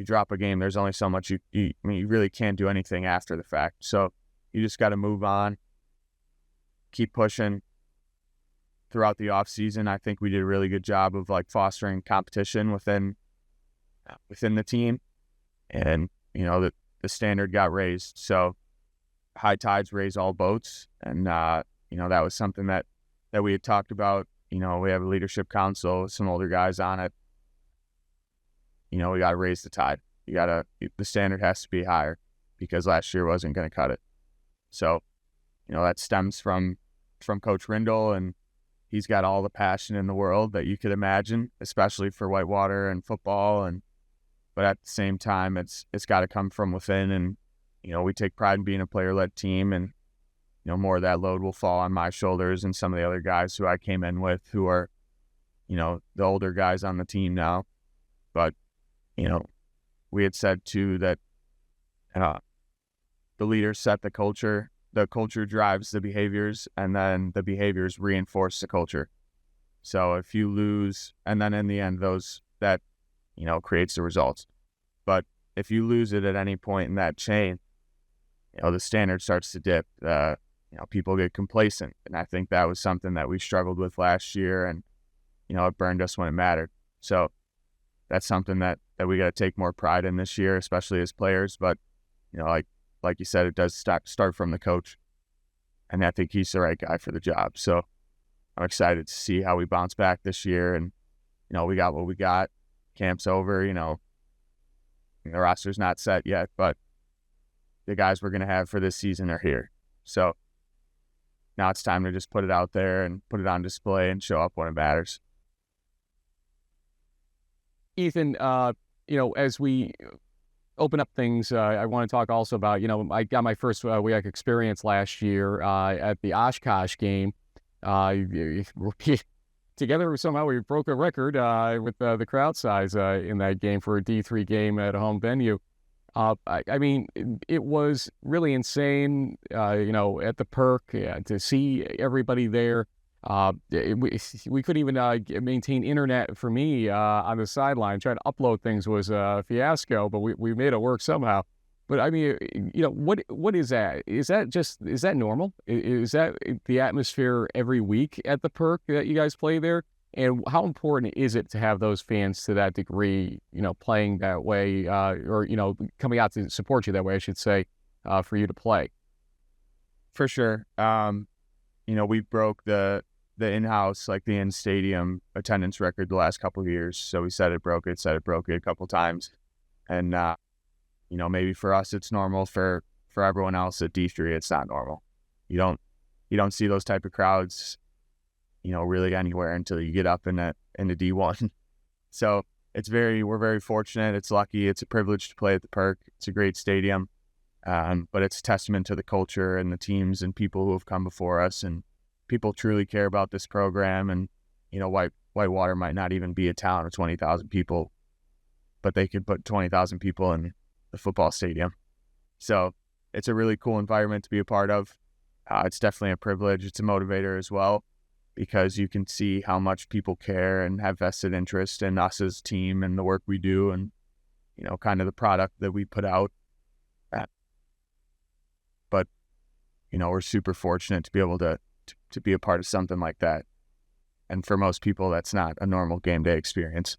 drop a game, there's only so much you really can't do anything after the fact. So you just got to move on, keep pushing. Throughout the off season, I think we did a really good job of fostering competition within the team, and the standard got raised. So high tides raise all boats, and that was something that we had talked about. We have a leadership council with some older guys on it. We got to raise the tide. The standard has to be higher, because last year wasn't going to cut it. So, that stems from Coach Rendell, and he's got all the passion in the world that you could imagine, especially for Whitewater and football. But at the same time, it's got to come from within, and we take pride in being a player-led team, and more of that load will fall on my shoulders and some of the other guys who I came in with, who are the older guys on the team now. But we had said too that the leaders set the culture. the culture drives the behaviors, and then the behaviors reinforce the culture. So if you lose, and then in the end, that creates the results. But if you lose it at any point in that chain, the standard starts to dip. People get complacent, and I think that was something that we struggled with last year, and it burned us when it mattered. So that's something that we got to take more pride in this year, especially as players. But like you said, it does start from the coach, and I think he's the right guy for the job. So I'm excited to see how we bounce back this year. And we got what we got. Camp's over. The roster's not set yet, but the guys we're gonna have for this season are here. So now it's time to just put it out there and put it on display and show up when it matters. Ethan, as we open up things, I want to talk also about, I got my first WIAC experience last year at the Oshkosh game. Together, somehow we broke a record with the crowd size in that game for a D3 game at a home venue. I mean, it was really insane, at the perk to see everybody there. We couldn't even maintain internet for me on the sideline. Trying to upload things was a fiasco, but we made it work somehow. But I mean, what is that? Is that normal? Is that the atmosphere every week at the perk that you guys play there? And how important is it to have those fans to that degree, playing that way, or coming out to support you that way, I should say, for you to play? For sure. We broke the in-house, like the in-stadium attendance record the last couple of years. So we said it broke it a couple times. And, maybe for us it's normal. For everyone else at D3, it's not normal. You don't see those type of crowds, really anywhere until you get up into D1. So we're very fortunate. It's lucky. It's a privilege to play at the Perk. It's a great stadium. But it's a testament to the culture and the teams and people who have come before us, and people truly care about this program. And, Whitewater might not even be a town of 20,000 people, but they could put 20,000 people in the football stadium. So it's a really cool environment to be a part of. It's definitely a privilege. It's a motivator as well, because you can see how much people care and have vested interest in us as a team and the work we do, and, kind of the product that we put out. But, we're super fortunate to be able to be a part of something like that. And for most people, that's not a normal game day experience.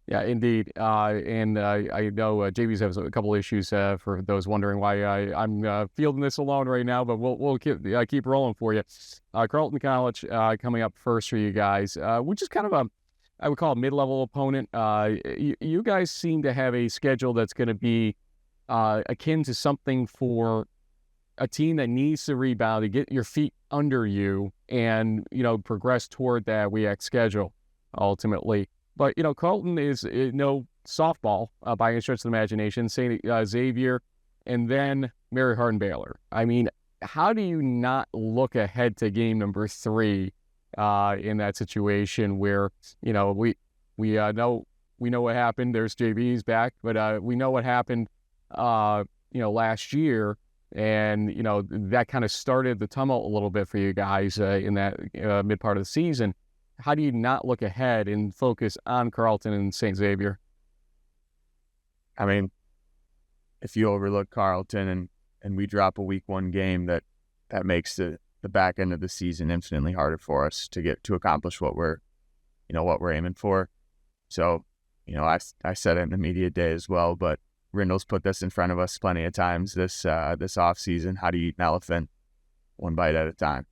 Yeah, indeed. And I know JV's has a couple issues for those wondering why I'm fielding this alone right now, but we'll keep rolling for you. Carleton College coming up first for you guys, which is kind of I would call a mid-level opponent. You guys seem to have a schedule that's going to be akin to something for a team that needs to rebound, to get your feet under you and, progress toward that WIAC schedule ultimately. But, Carleton is no softball by any stretch of the imagination, St. Xavier, and then Mary Hardin Baylor. I mean, how do you not look ahead to game number 3 in that situation where, we know what happened. There's JV's back, but we know what happened, last year. And, that kind of started the tumult a little bit for you guys in that mid part of the season. How do you not look ahead and focus on Carleton and St. Xavier? I mean, if you overlook Carleton and we drop a week 1 game, that makes the back end of the season infinitely harder for us to accomplish what we're aiming for. So, I said it in the media day as well, but Rindle's put this in front of us plenty of times this off season. How do you eat an elephant one bite at a time?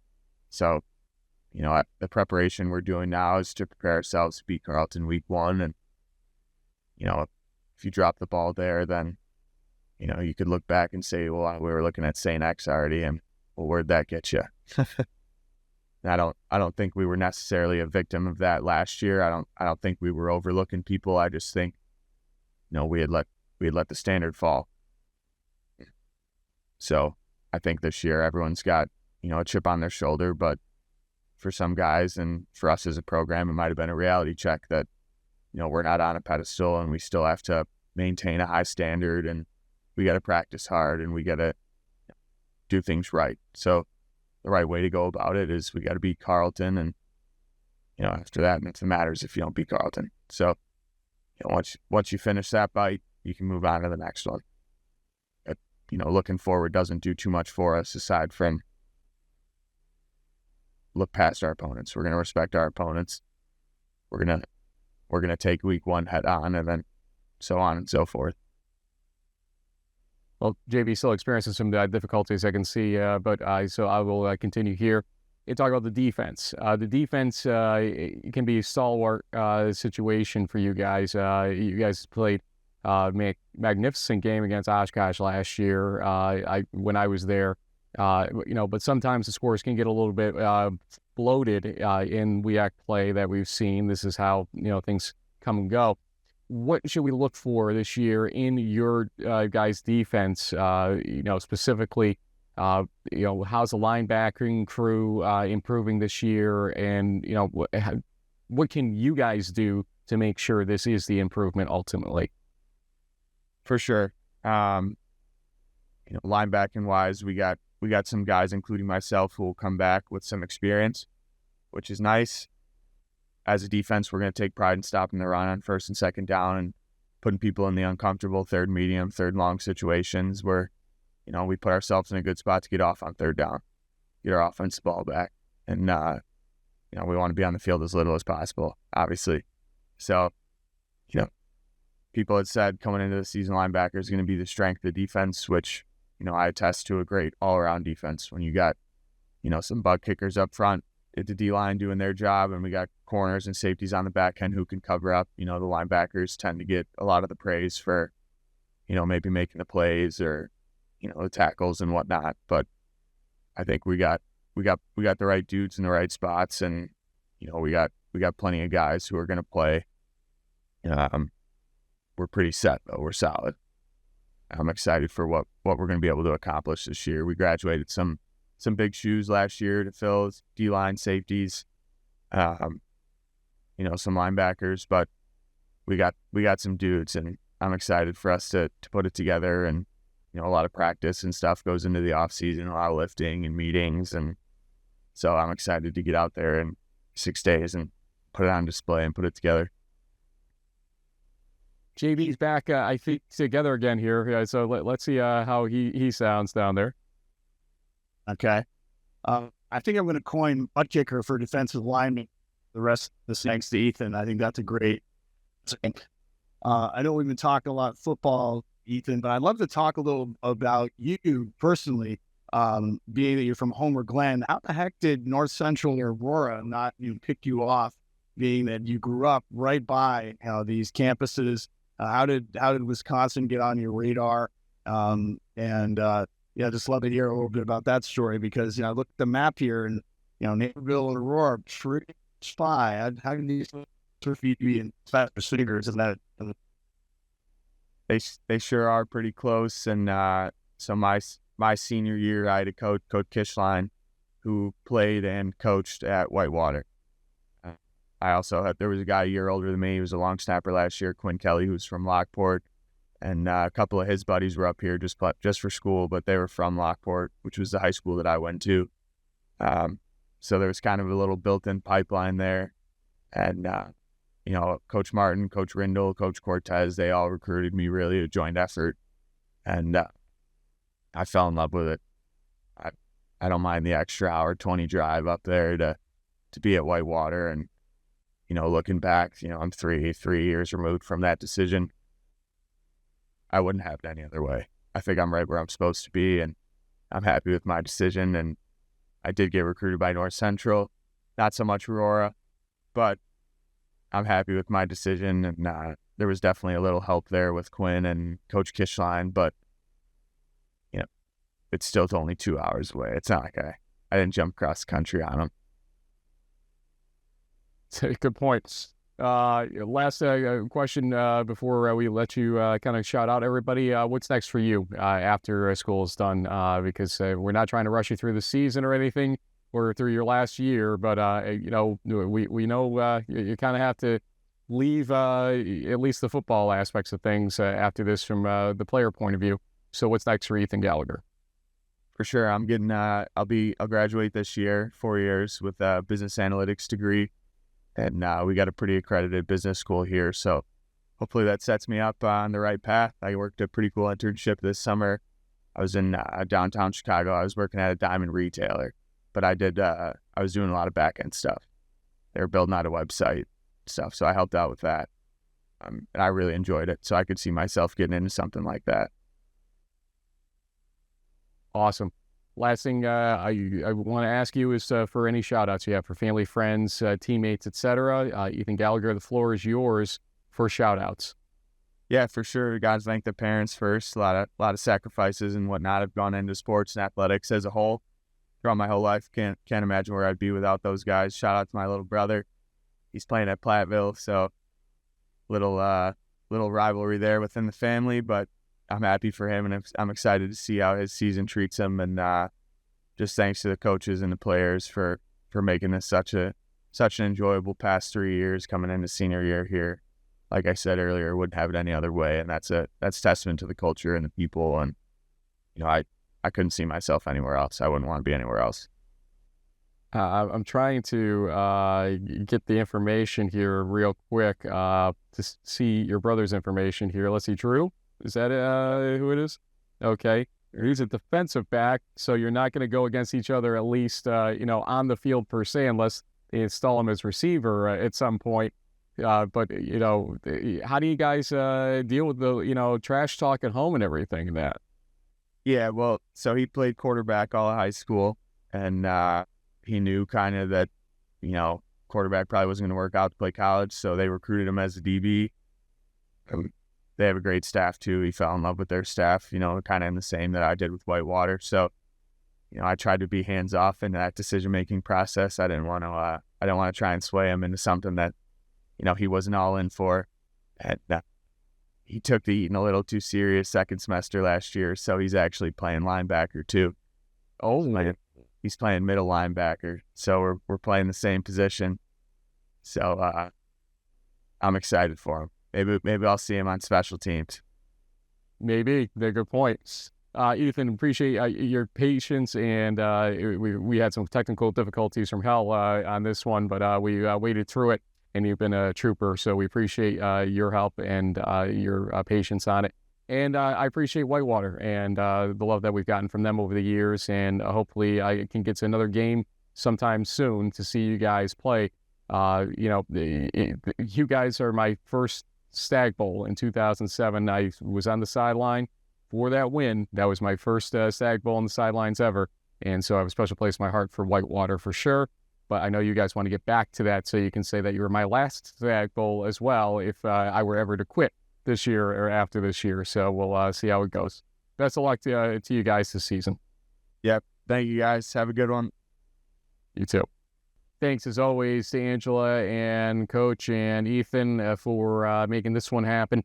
So, the preparation we're doing now is to prepare ourselves to beat Carleton week 1. And, if you drop the ball there, then, you could look back and say, well, we were looking at St. X already, and well, where'd that get you? I don't think we were necessarily a victim of that last year. I don't think we were overlooking people. I just think, we had let the standard fall. So I think this year everyone's got, a chip on their shoulder, but for some guys and for us as a program, it might have been a reality check that, we're not on a pedestal and we still have to maintain a high standard, and we got to practice hard, and we got to do things right. So the right way to go about it is we got to beat Carleton, and after that, nothing matters if you don't beat Carleton. So once you finish that bite, you can move on to the next one. But, looking forward doesn't do too much for us aside from look past our opponents. We're going to respect our opponents. We're gonna take week 1 head on, and then so on and so forth. Well, JB still experiencing some difficulties I can see, but so I will continue here and talk about the defense. The defense it can be a stalwart situation for you guys. You guys played magnificent game against Oshkosh last year. When I was there, but sometimes the scores can get a little bit bloated in WEAC play that we've seen. This is how things come and go. What should we look for this year in your guys' defense? Specifically, how's the linebacking crew improving this year, and what can you guys do to make sure this is the improvement ultimately? For sure, linebacking wise, we got some guys, including myself, who will come back with some experience, which is nice. As a defense, we're going to take pride in stopping the run on first and second down and putting people in the uncomfortable third medium, third long situations where, we put ourselves in a good spot to get off on third down, get our offensive ball back. And, we want to be on the field as little as possible, obviously. So, people had said coming into the season, linebacker is going to be the strength of the defense, which, I attest to a great all-around defense. When you got, some bug kickers up front at the D-line doing their job, and we got corners and safeties on the back end who can cover up. The linebackers tend to get a lot of the praise for, maybe making the plays or, the tackles and whatnot. But I think we got the right dudes in the right spots, and, we got plenty of guys who are going to play. We're pretty set though. We're solid. I'm excited for what we're going to be able to accomplish this year. We graduated some big shoes last year to fill, D-line, safeties, some linebackers, but we got some dudes, and I'm excited for us to put it together. And a lot of practice and stuff goes into the off season, a lot of lifting and meetings, and so I'm excited to get out there in 6 days and put it on display and put it together. JB's back, I think, together again here. So let's see how he sounds down there. Okay. I think I'm going to coin butt kicker for defensive lineman. The rest of this thanks to Ethan. I think that's a great thing. I know we've been talking a lot football, Ethan, but I'd love to talk a little about you personally, being that you're from Homer Glen. How the heck did North Central or Aurora not pick you off, being that you grew up right by these campuses? How did Wisconsin get on your radar? Just love to hear a little bit about that story, because I look at the map here, and Naperville and Aurora pretty spy. How can these turf be in faster singers? Isn't that? They sure are pretty close. And so my senior year, I had a coach Kishline, who played and coached at Whitewater. I also there was a guy a year older than me. He was a long snapper last year, Quinn Kelley, who's from Lockport. And a couple of his buddies were up here just for school, but they were from Lockport, which was the high school that I went to. So there was kind of a little built-in pipeline there. And, Coach Martin, Coach Rindle, Coach Cortez, they all recruited me, really a joint effort. And I fell in love with it. I don't mind the extra hour 20 drive up there to be at Whitewater. And, looking back, I'm three years removed from that decision. I wouldn't have it any other way. I think I'm right where I'm supposed to be, and I'm happy with my decision. And I did get recruited by North Central, not so much Aurora, but I'm happy with my decision. And there was definitely a little help there with Quinn and Coach Kishline, but it's still only 2 hours away. It's not like I didn't jump across the country on them. Good point. Last question before we let you kind of shout out everybody. What's next for you after school is done? Because we're not trying to rush you through the season or anything, or through your last year, but we know you kind of have to leave at least the football aspects of things after this from the player point of view. So what's next for Ethan Gallagher? For sure. I'm getting, I'll graduate this year, 4 years with a business analytics degree. And we got a pretty accredited business school here. So hopefully that sets me up on the right path. I worked a pretty cool internship this summer. I was in downtown Chicago. I was working at a diamond retailer, but I was doing a lot of back end stuff. They were building out a website stuff. So I helped out with that. And I really enjoyed it. So I could see myself getting into something like that. Awesome. Last thing I want to ask you is for any shout outs you have for family, friends, teammates, etc. Ethan Gallagher, the floor is yours for shout outs. Yeah, for sure. Got to thank the parents first. A lot of sacrifices and whatnot have gone into sports and athletics as a whole throughout my whole life. Can't imagine where I'd be without those guys. Shout out to my little brother. He's playing at Platteville, so little rivalry there within the family, but I'm happy for him, and I'm excited to see how his season treats him. And just thanks to the coaches and the players for making this such an enjoyable past 3 years coming into senior year here. Like I said earlier, wouldn't have it any other way, and that's testament to the culture and the people. And I couldn't see myself anywhere else. I wouldn't want to be anywhere else. I'm trying to get the information here real quick to see your brother's information here. Let's see, Drew. Is that who it is? Okay. He's a defensive back, so you're not going to go against each other, at least, on the field per se, unless they install him as receiver at some point. But, how do you guys deal with the, trash talk at home and everything and that? Yeah, well, so he played quarterback all of high school, and he knew kind of that, quarterback probably wasn't going to work out to play college, so they recruited him as a DB. They have a great staff too. He fell in love with their staff, kind of in the same that I did with Whitewater. So, I tried to be hands off in that decision making process. I didn't want to try and sway him into something that, he wasn't all in for. And he took the eating a little too serious second semester last year. So he's actually playing linebacker too. Oh, he's playing middle linebacker. So we're playing the same position. So I'm excited for him. Maybe I'll see him on special teams. Maybe. They're good points. Ethan, appreciate your patience, and we had some technical difficulties from hell on this one, but we waded through it, and you've been a trooper, so we appreciate your help and your patience on it. And I appreciate Whitewater and the love that we've gotten from them over the years, and hopefully I can get to another game sometime soon to see you guys play. You guys are my first Stag Bowl in 2007. I was on the sideline for that win. That was my first Stag Bowl on the sidelines ever. And so I have a special place in my heart for Whitewater for sure. But I know you guys want to get back to that, so you can say that you were my last Stag Bowl as well if I were ever to quit this year or after this year. So we'll see how it goes. Best of luck to you guys this season. Yep. Thank you guys. Have a good one. You too. Thanks, as always, to Angela and Coach and Ethan for making this one happen.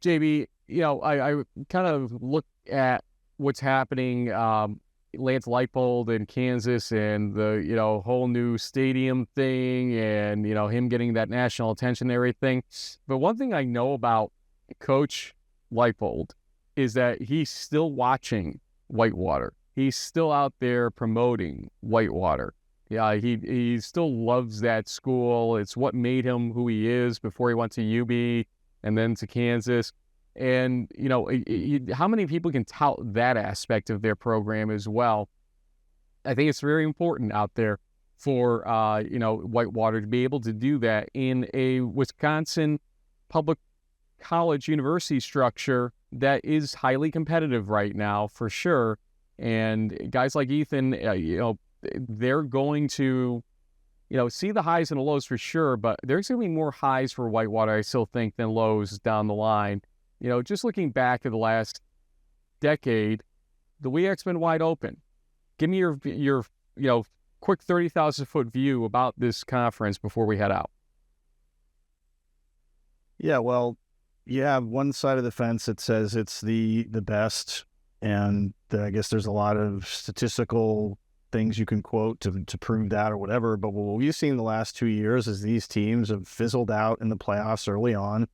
JB, I kind of look at what's happening, Lance Leipold in Kansas and the, whole new stadium thing and, him getting that national attention and everything. But one thing I know about Coach Leipold is that he's still watching Whitewater. He's still out there promoting Whitewater. Yeah, he still loves that school. It's what made him who he is before he went to UB and then to Kansas. And, how many people can tout that aspect of their program as well? I think it's very important out there for, Whitewater to be able to do that in a Wisconsin public college university structure that is highly competitive right now, for sure. And guys like Ethan, they're going to, see the highs and the lows for sure, but there's going to be more highs for Whitewater, I still think, than lows down the line. Just looking back at the last decade, the WEAC's been wide open. Give me your quick 30,000-foot view about this conference before we head out. Yeah, well, you have one side of the fence that says it's the best, and I guess there's a lot of statistical things you can quote to prove that or whatever. But what we've seen the last 2 years is these teams have fizzled out in the playoffs early on.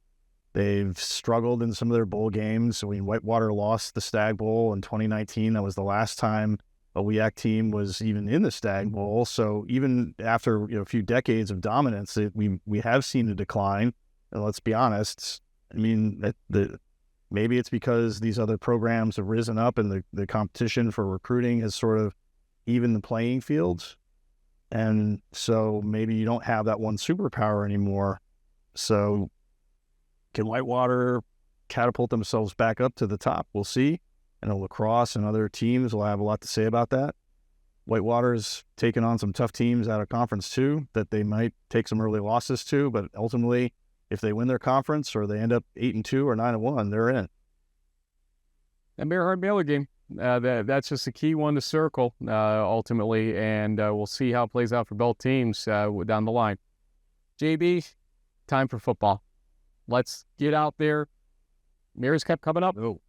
They've struggled in some of their bowl games. I mean, Whitewater lost the Stag Bowl in 2019. That was the last time a WEAC team was even in the Stag Bowl. So even after a few decades of dominance, we have seen a decline. And let's be honest, I mean, maybe it's because these other programs have risen up and the competition for recruiting has sort of evened the playing fields. And so maybe you don't have that one superpower anymore. So can Whitewater catapult themselves back up to the top? We'll see. And lacrosse and other teams will have a lot to say about that. Whitewater's taken on some tough teams out of conference too that they might take some early losses to, but ultimately, if they win their conference or they end up 8-2 or 9-1, they're in. That Baylor game, that's just a key one to circle ultimately, and we'll see how it plays out for both teams down the line. JB, time for football. Let's get out there. Mayor's Cup coming up. Oh.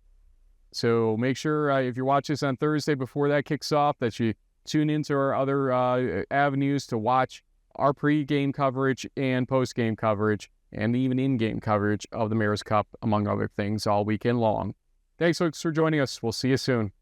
So make sure if you're watching this on Thursday before that kicks off that you tune into our other avenues to watch our pre-game coverage and post-game coverage and even in-game coverage of the Mayor's Cup, among other things, all weekend long. Thanks, folks, for joining us. We'll see you soon.